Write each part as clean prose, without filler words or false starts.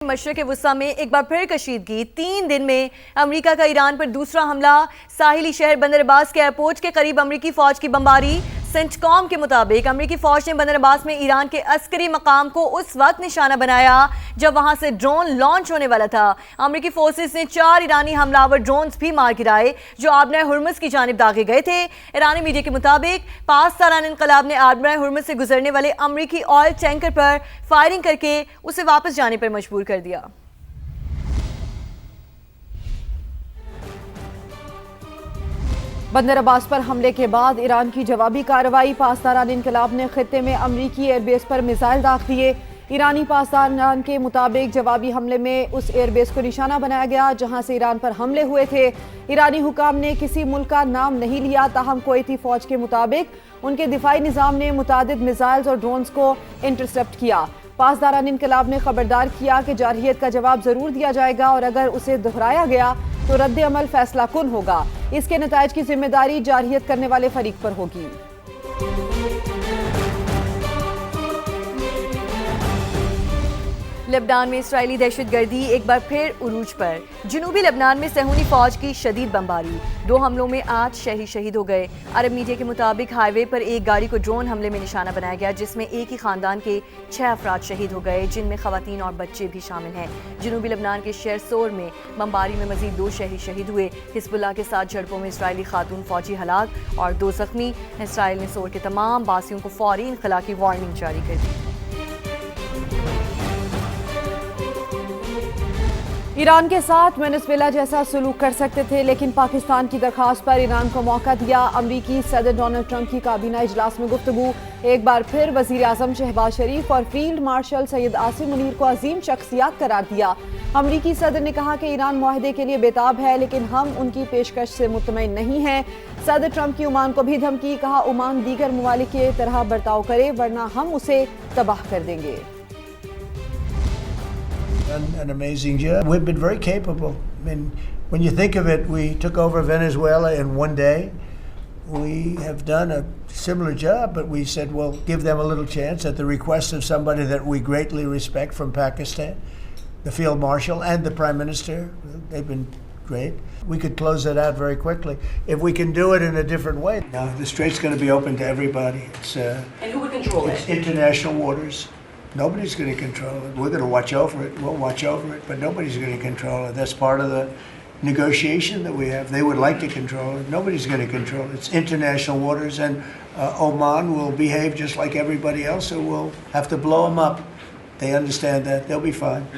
मशरक़ वुस्ता में एक बार फिर कशीदगी। 3 दिन में अमेरिका का ईरान पर दूसरा हमला। साहिली शहर बंदर अब्बास के एयरपोर्ट के करीब अमेरिकी फौज की बमबारी। सेंटकॉम के मुताबिक अमेरिकी फौज ने बंदर अब्बास में ईरान के अस्करी मकाम को उस वक्त निशाना बनाया जब वहां से ड्रोन लॉन्च होने वाला था। अमेरिकी फोर्सेस ने 4 ईरानी हमलावर ड्रोन्स भी मार गिराए जो आबना हुर्मुज़ की जानिब दागे गए थे। ईरानी मीडिया के मुताबिक पास तारान इनकलाब ने आबना हुर्मुज़ से गुजरने वाले अमेरिकी ऑयल टैंकर पर फायरिंग करके उसे वापस जाने पर मजबूर कर दिया। बंदर अब्बास पर हमले के बाद ईरान की जवाबी कार्रवाई। पासदारान इनकलाब ने खित्ते में अमरीकी एयरबेस पर मिसाइल दाग दिए। ईरानी पासदारान के मुताबिक जवाबी हमले में उस एयरबेस को निशाना बनाया गया जहां से ईरान पर हमले हुए थे। ईरानी हुकाम ने किसी मुल्क का नाम नहीं लिया, ताहम कुवैती फौज के मुताबिक उनके दिफाई निज़ाम ने मुतादिद मिसाइल्स और ड्रोन्स को इंटरसेप्ट किया। पासदारान इनकलाब ने खबरदार किया कि जारहियत का जवाब जरूर दिया जाएगा और अगर उसे दोहराया गया तो रद्द अमल फैसला कुन होगा। इसके नताइज की जिम्मेदारी जारहियत करने वाले फरीक पर होगी। लेबनान में इस्राएली दहशतगर्दी एक बार फिर उरूज पर। जनूबी लेबनान में सहूनी फौज की शदीद बमबारी। 2 हमलों में 8 शहीद हो गए। अरब मीडिया के मुताबिक हाईवे पर एक गाड़ी को ड्रोन हमले में निशाना बनाया गया जिसमें एक ही खानदान के 6 अफराद शहीद हो गए जिनमें खवातीन और बच्चे भी शामिल हैं। जनूबी लेबनान के शहर सोर में बमबारी में मजीद 2 शहीद हुए। हिजबुल्लाह के साथ झड़पों में इस्राएली खातून फौजी हलाक और 2 जख्मी। इसराइल ने सोर के तमाम बासियों को फौरी इनखला की वार्निंग जारी कर दी। ईरान के साथ वेनेजुएला जैसा सलूक कर सकते थे लेकिन पाकिस्तान की दरखास्त पर ईरान को मौका दिया। अमरीकी सदर डोनाल्ड ट्रंप की काबीना इजलास में गुफ्तगू। एक बार फिर वजीर आजम शहबाज शरीफ और फील्ड मार्शल सैयद आसिम मुनीर को अजीम शख्सियात करार दिया। अमरीकी सदर ने कहा कि ईरान मुआहदे के लिए बेताब है लेकिन हम उनकी पेशकश से मुतमईन नहीं हैं। सदर ट्रंप की ओमान को भी धमकी। कहा ओमान दीगर ममालिक की तरह बर्ताव करे वरना हम उसे तबाह कर देंगे। An amazing job. We've been very capable. I mean, when you think of it, we took over Venezuela in one day. We have done a similar job, but we said, well, give them a little chance at the request of somebody that we greatly respect from Pakistan, the Field Marshal and the Prime Minister. They've been great. We could close that out very quickly. If we can do it in a different way. Now, the strait's going to be open to everybody. And who would control it? It's international waters. Nobody's going to control it. We're going to watch over it. We'll watch over it, but nobody's going to control it. That's part of the negotiation that we have. They would like to control it. Nobody's going to control it. It's international waters, and Oman will behave just like everybody else, so we'll have to blow them up. They understand that. They'll be fine.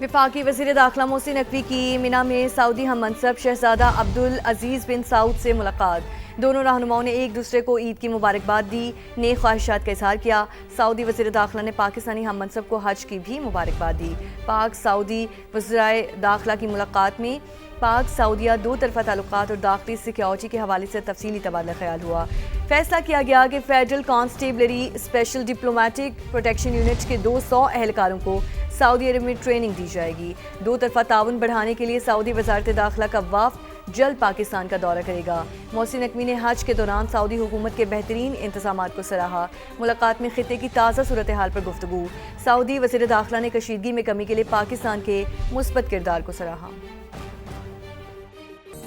वफाकी वज़ीर दाखिला मोहसिन नकवी की मिना में Saudi हम मनसब शहजादा अब्दुल अजीज़ बिन सऊद से मुलाकात। दोनों रहनुमाओं ने एक दूसरे को ईद की मुबारकबाद दी, नेक ख्वाहिशात का इजहार किया। सऊदी वज़ीर दाखिला ने पाकिस्तानी हम मनसब को हज की भी मुबारकबाद दी। पाक सऊदी वज़ीराए दाखिला की मुलाकात में पाक सऊदिया 2 तरफ़ा ताल्लुकात और दाखिली सिक्योरिटी के हवाले से तफसीली तबादला ख्याल हुआ। फैसला किया गया कि federal constabulary special diplomatic protection unit के 200 अहलकारों को सऊदी अरब में ट्रेनिंग दी जाएगी। 2 तरफ़ा ताउन बढ़ाने के लिए सऊदी वज़ारत दाखिला का वफ़द जल्द पाकिस्तान का दौरा करेगा। मोहसिन नकवी ने हज के दौरान सऊदी हुकूमत के बेहतरीन इंतजामात को सराहा। मुलाकात में खित्ते की ताज़ा सूरत हाल पर गुफ्तगू। सऊदी वज़ीर दाखिला ने कशीदगी में कमी के लिए पाकिस्तान के मुस्बत किरदार को सराहा।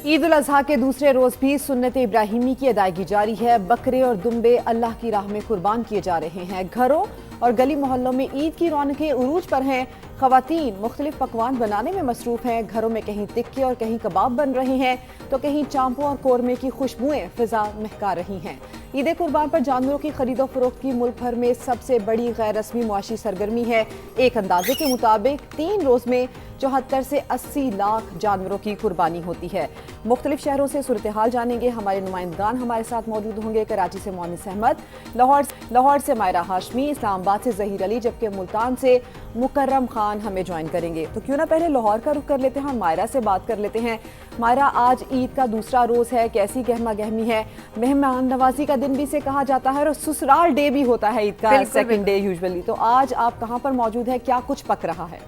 ईद उल अजहा के दूसरे रोज भी सुन्नत इब्राहिमी की अदायगी जारी है। बकरे और दुम्बे अल्लाह की राह में कुर्बान किए जा रहे हैं। घरों और गली मोहल्लों में ईद की रौनकें उरूज पर हैं। खवातीन मुख्तलिफ पकवान बनाने में मसरूफ हैं। घरों में कहीं टिक्के और कहीं कबाब बन रहे हैं तो कहीं चांपों और कोरमे की खुशबुएं फिजा महका रही हैं। ईद कुर्बान पर जानवरों की खरीदो फरोख्त की मुल्क भर में सबसे बड़ी गैर रस्मी मुआशी सरगर्मी है। एक अंदाजे के मुताबिक 3 रोज में 74 से 80 लाख जानवरों की कुर्बानी होती है। मुख्तलिफ शहरों से सूरत हाल जानेंगे। हमारे नुमाइंदगान हमारे साथ मौजूद होंगे। कराची से मोनिस अहमद, लाहौर से मायरा हाशमी, इस्लामाबाद से जहीर अली, जबकि मुल्तान से मुकर्रम खान हमें ज्वाइन करेंगे। तो क्यों ना पहले लाहौर का रुख कर लेते हैं, मायरा से बात कर लेते हैं। मायरा, आज ईद का दूसरा रोज है, कैसी गहमा गहमी है? मेहमान नवाजी का दिन भी से कहा जाता है और ससुराल डे भी होता है ईद का, सेकंड डे यूजुअली। तो आज आप कहाँ पर मौजूद है, क्या कुछ पक रहा है?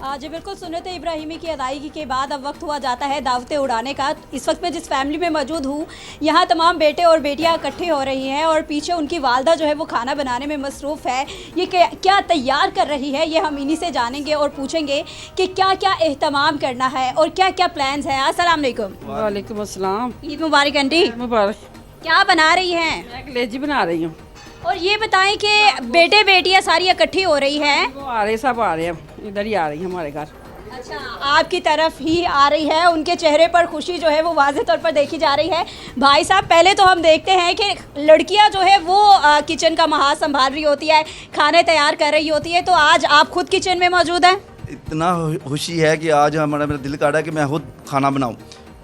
जी बिल्कुल, सुन्नत इब्राहिमी की अदायगी के बाद अब वक्त हुआ जाता है दावतें उड़ाने का। इस वक्त मैं जिस फैमिली में मौजूद हूँ, यहाँ तमाम बेटे और बेटियाँ इकट्ठे हो रही हैं और पीछे उनकी वालदा जो है वो खाना बनाने में मसरूफ़ है। ये क्या तैयार कर रही है, ये हम इन्हीं से जानेंगे और पूछेंगे कि क्या क्या एहतमाम करना है और क्या क्या प्लान्स हैं। अस्सलाम वालेकुम। वालेकुम अस्सलाम। ईद मुबारक आंटी। मुबारक। क्या बना रही हैं? मैं कलेजी बना रही हूँ। और ये बताएं कि बेटे बेटियाँ सारी इकट्ठी हो रही हैं। वो आ रहे, सब आ रहे हैं, इधर ही आ रही हैं हमारे घर। अच्छा, आपकी तरफ ही आ रही है, उनके चेहरे पर खुशी जो है वो वाज़ेह तौर पर देखी जा रही है। भाई साहब, पहले तो हम देखते हैं कि लड़कियां जो है वो किचन का महाज संभाल रही होती है, खाने तैयार कर रही होती है, तो आज आप खुद किचन में मौजूद हैं। इतना खुशी है कि आज मेरा दिल कर रहा है कि मैं खुद खाना बनाऊं,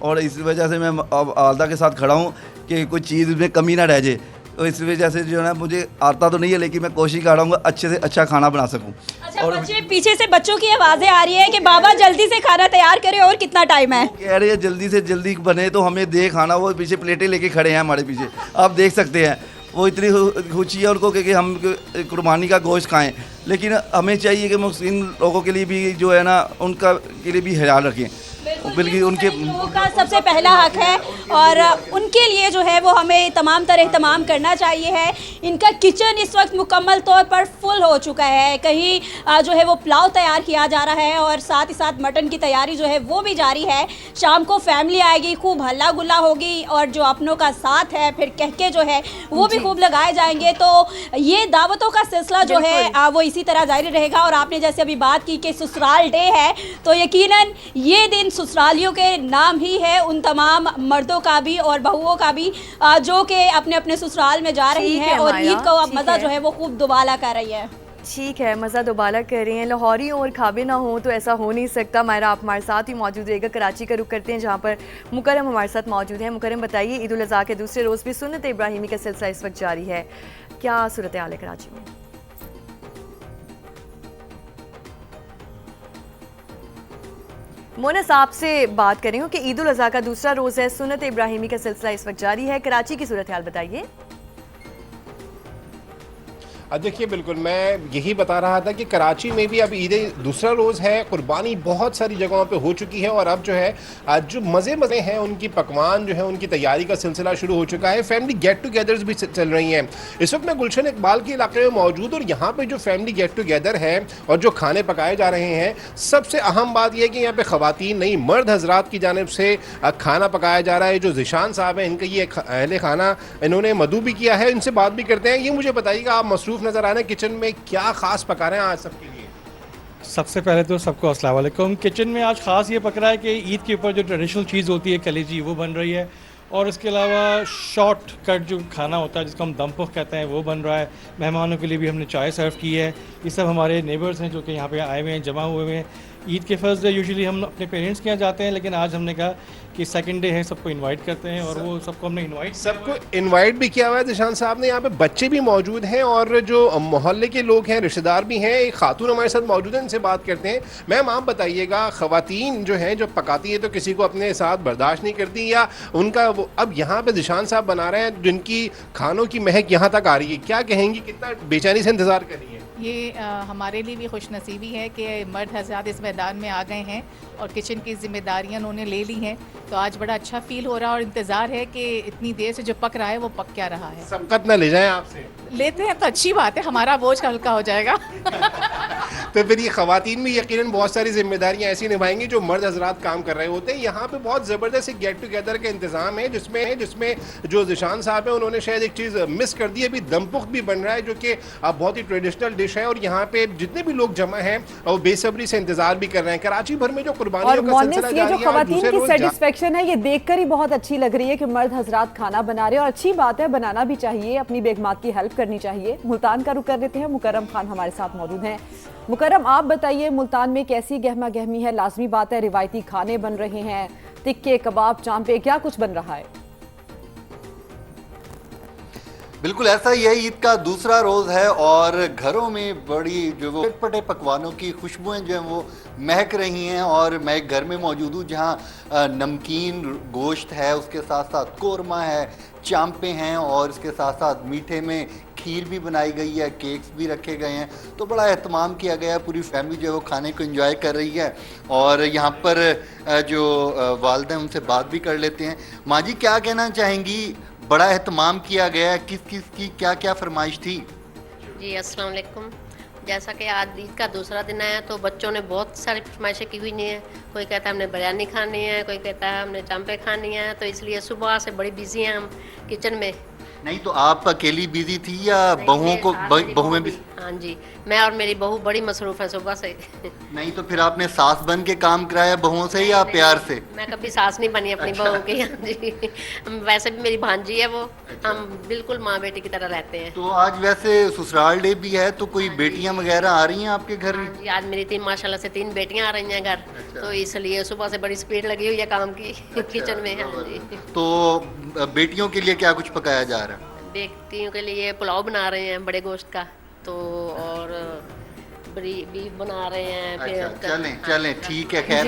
और इस वजह से मैं अब आलदा के साथ खड़ा हूं कि कोई चीज़ में कमी ना रह जाए। तो इस वजह से जो है ना, मुझे आता तो नहीं है, लेकिन मैं कोशिश कर रहा हूँ अच्छे से अच्छा खाना बना सकूँ। अच्छा, और बच्चे पीछे से बच्चों की आवाज़ें आ रही है कि बाबा जल्दी से खाना तैयार करें, और कितना टाइम है? कह रहे हैं जल्दी से जल्दी बने तो हमें दे खाना। वो पीछे प्लेटें लेके खड़े हैं हमारे पीछे, आप देख सकते हैं। वो इतनी खुशी है उनको कि हम कुर्बानी का गोश्त खाएं, लेकिन हमें चाहिए कि मुस्लिम लोगों के लिए भी जो है ना, उनका के लिए भी ख्याल रखें। बल्कि उनके लोगों का सबसे पहला हक है और उनके लिए जो है वो हमें तमाम तरह तमाम करना चाहिए है। इनका किचन इस वक्त मुकम्मल तौर पर फुल हो चुका है। कहीं जो है वो पुलाव तैयार किया जा रहा है और साथ ही साथ मटन की तैयारी जो है वो भी जारी है। शाम को फैमिली आएगी, खूब हल्ला गुल्ला होगी और जो अपनों का साथ है फिर कहके जो है वो भी खूब लगाए जाएंगे। तो ये दावतों का सिलसिला जो है वो इसी तरह जारी रहेगा। और आपने जैसे अभी बात की कि ससुराल डे है, तो यकीनन ये दिन ससुरालियों के नाम ही है, उन तमाम मर्दों का भी और बहुओं का भी जो कि अपने अपने ससुराल में जा रही हैं और ईद का मज़ा जो है वो खूब दुबाला कर रही है। ठीक है, मज़ा दोबारा कर रही हैं। लाहौरी और खाबे ना हो तो ऐसा हो नहीं सकता। मायरा, आप हमारे साथ ही मौजूद रहेगा। कराची का रुख करते हैं जहाँ पर मुकरम हमारे साथ मौजूद हैं। मुकरम, बताइए, ईद उल अज़हा के दूसरे रोज़ भी सुन्नत इब्राहिमी का सिलसिला इस वक्त जारी है, क्या सूरत हाल है कराची में? मोनस, आपसे बात कर रही हूँ कि ईद उल अज़हा का दूसरा रोज़ है, सुन्नत इब्राहिमी का सिलसिला इस वक्त जारी है। कराची की सूरत हाल बताइए। देखिए, बिल्कुल मैं यही बता रहा था कि कराची में भी अब ईद दूसरा रोज़ है। कुर्बानी बहुत सारी जगहों पे हो चुकी है और अब जो है जो मज़े हैं उनकी पकवान जो है उनकी तैयारी का सिलसिला शुरू हो चुका है। फैमिली गेट टुगेदर्स भी चल रही हैं। इस वक्त मैं गुलशन इकबाल के इलाके में मौजूद और यहाँ पे जो फैमिली गेट टुगेदर है और जो खाने पकाए जा रहे हैं, सबसे अहम बात यह है कि यहाँ पे ख़वातीन नहीं मर्द हजरात की जानिब से खाना पकाया जा रहा है। जो ज़िशान साहब हैं, इनका ये अहले खाना इन्होंने मदू भी किया है। इनसे बात भी करते हैं। ये मुझे बताइएगा, आप मसरूफ़ नजर आ रहे हैं किचन में, क्या खास पका रहे हैं आज सबके लिए? सबसे पहले तो सबको अस्सलाम वालेकुम। किचन में आज खास ये पक रहा है कि ईद के ऊपर जो ट्रेडिशनल चीज़ होती है कलेजी, वो बन रही है, और इसके अलावा शॉर्ट कट जो खाना होता है जिसको हम दम पुख कहते हैं, वो बन रहा है। मेहमानों के लिए भी हमने चाय सर्व की है। ये सब हमारे नेबर्स हैं जो कि यहाँ पे आए हुए हैं, जमा हुए हैं। ईद के फर्स्ट डे यूजुअली हम अपने पेरेंट्स के यहाँ जाते हैं, लेकिन आज हमने कहा कि सेकंड डे है, सबको इनवाइट करते हैं, और वो सबको हमने सबको इनवाइट भी किया हुआ है। निशान साहब ने यहाँ पे बच्चे भी मौजूद हैं और जो मोहल्ले के लोग हैं, रिश्तेदार भी हैं। एक खातून हमारे साथ मौजूद है, इनसे बात करते हैं। मैम, आप बताइएगा, ख़वातीन जो हैं जो पकाती है तो किसी को अपने साथ बर्दाश्त नहीं करती, या उनका वो अब यहाँ पे निशान साहब बना रहे हैं जिनकी खानों की महक यहाँ तक आ रही है, क्या कहेंगी, कितना बेचैनी से इंतज़ार कर रही है? ये हमारे लिए भी खुश नसीबी है कि मर्द हज़रात इस मैदान में आ गए हैं और किचन की जिम्मेदारियां उन्होंने ले ली हैं। तो आज बड़ा अच्छा फील हो रहा है और इंतज़ार है कि इतनी देर से जो पक रहा है वो पक क्या रहा है। सबकत ना ले जाएं आपसे। लेते हैं तो अच्छी बात है, हमारा बोझ हल्का हो जाएगा। तो फिर ये ख़वातीन भी यकीनन बहुत सारी जिम्मेदारियां ऐसी निभाएंगी जो मर्द हजरात काम कर रहे होते हैं। यहाँ पे बहुत ज़बरदस्त एक गेट टुगेदर का इंतज़ाम है जिसमें जो ज़िशान साहब हैं उन्होंने शायद एक चीज़ मिस कर दी। अभी दम पुख भी बन रहा है जो कि बहुत ही ट्रेडिशनल डिश है और यहाँ पे जितने भी लोग जमा हैं वो बेसब्री से इंतजार भी कर रहे हैं। कराची भर में जो कुर्बानियों का सिलसिला जारी है, ये जो ख़वातीन की सेटिस्फेक्शन है ये देखकर ही बहुत अच्छी लग रही है कि मर्द हजरात खाना बना रहे हैं, और अच्छी बात है, बनाना भी चाहिए, अपनी बेगमात की हेल्प करनी चाहिए। मुल्तान का रुख कर लेते हैं, मुकर्रम खान हमारे साथ मौजूद हैं। मुकर्रम, आप बताइए, मुल्तान में कैसी गहमा गहमी है? लाजमी बात है, रिवायती खाने बन रहे हैं, टिक्के, कबाब, चांपे, क्या कुछ बन रहा है? बिल्कुल ऐसा ही है। ईद का दूसरा रोज़ है और घरों में बड़ी जो वो चटपटे पकवानों की खुशबुएं जो हैं वो महक रही हैं। और मैं एक घर में मौजूद हूँ जहाँ नमकीन गोश्त है, उसके साथ साथ कोरमा है, चांपे हैं और इसके साथ साथ मीठे में खीर भी बनाई गई है, केक्स भी रखे गए हैं, तो बड़ा एहतमाम किया गया है। पूरी फैमिली जो है वो खाने को एंजॉय कर रही है। और यहाँ पर जो वालिद हैं उनसे बात भी कर लेते हैं। माँ जी, क्या कहना चाहेंगी? बड़ा एहतमाम किया गया है, किस किस की क्या क्या फरमाइश थी? जी अस्सलाम वालेकुम। जैसा कि आज ईद का दूसरा दिन आया तो बच्चों ने बहुत सारी फरमाइशें की हुई नहीं है। कोई कहता है हमने बिरयानी खानी है, कोई कहता है हमने चांपे खानी है, तो इसलिए सुबह से बड़ी बिजी हैं हम किचन में। नहीं तो आप अकेली बिजी थी या बहुओं को बहुएं भी? हाँ जी, मैं और मेरी बहू बड़ी मसरूफ़ है सुबह से। नहीं तो फिर आपने सास बन के काम कराया बहुओं से या प्यार से? मैं कभी सास नहीं बनी अपनी बहू की। हाँ जी, वैसे भी मेरी भांजी है वो, हम बिल्कुल माँ बेटी की तरह रहते हैं। तो आज वैसे ससुराल डे भी है, तो कोई बेटियां वगैरह आ रही हैं आपके घर? जी, आज मेरी माशाल्लाह से 3 बेटियां आ रही हैं घर। तो इसलिए सुबह से बड़ी स्पीड लगी हुई है काम की किचन में। हाँ जी। तो बेटियों के लिए क्या कुछ पकाया जा रहा है? बेटियों के लिए पुलाव बना रहे हैं बड़े गोश्त का, तो और बीफ बना रहे हैं। अच्छा, चलें ठीक है, खैर